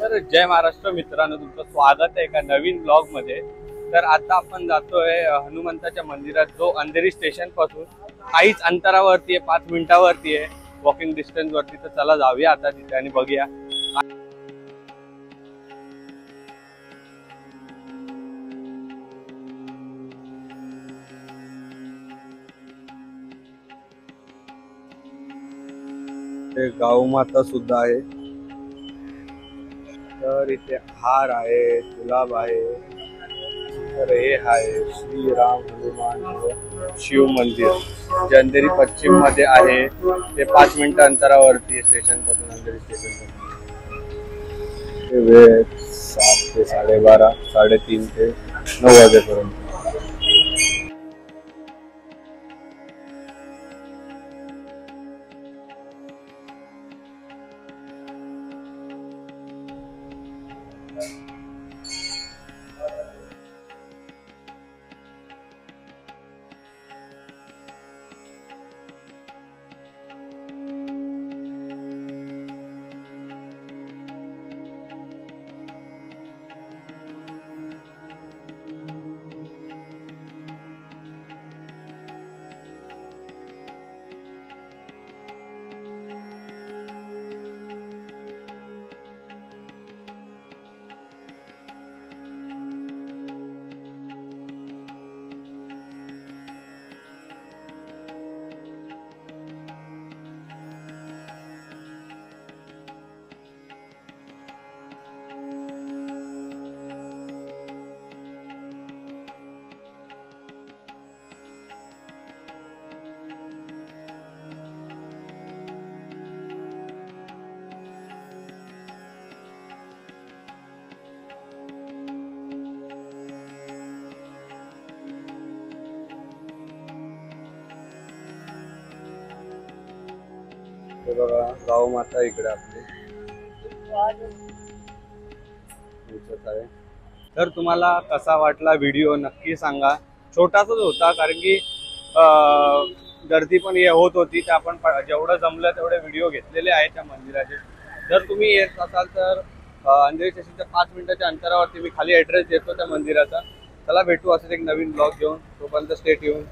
तर जय महाराष्ट्र मित्रांनो, तुमचं स्वागत आहे एका नवीन ब्लॉग मध्ये। तर आता आपण जातोय हनुमंताच्या मंदिरात, जो अंधेरी स्टेशन पासून काहीच अंतरावरती आहे, 5 मिनिटावरती आहे, वॉकिंग डिस्टन्स वरती। तर चला जाऊया आता तिथे आणि बघूया। ते गावमाता सुद्धा आहे। तर इथे हार आहे, गुलाब आहे। तर हे आहे श्रीराम हनुमान शिव मंदिर, जे अंधेरी पश्चिम मध्ये आहे। ते 5 मिनिट अंतरावरती स्टेशन पासून, अंधेरी स्टेशन पासून। वेळ 7 ते 12:30, 3:30 ते 9 वाजेपर्यंत। बघा गाव माता इकडे आपली दिसत आहे। तर तुम्हाला कसा वाटला व्हिडिओ नक्की सांगा। छोटासाच होता, कारण की गर्दी पण होत होती। त्या आपण जेवढं जमलं तेवढे व्हिडिओ घेतलेले आहेत त्या मंदिराचे। जर तुम्ही येत असाल तर अंधेरी स्टेशनच्या 5 मिनिटाच्या अंतरावरती मी खाली ॲड्रेस देतो त्या मंदिराचा। चला भेटू असंच एक नवीन ब्लॉग घेऊन, तोपर्यंत स्टे ट्यून।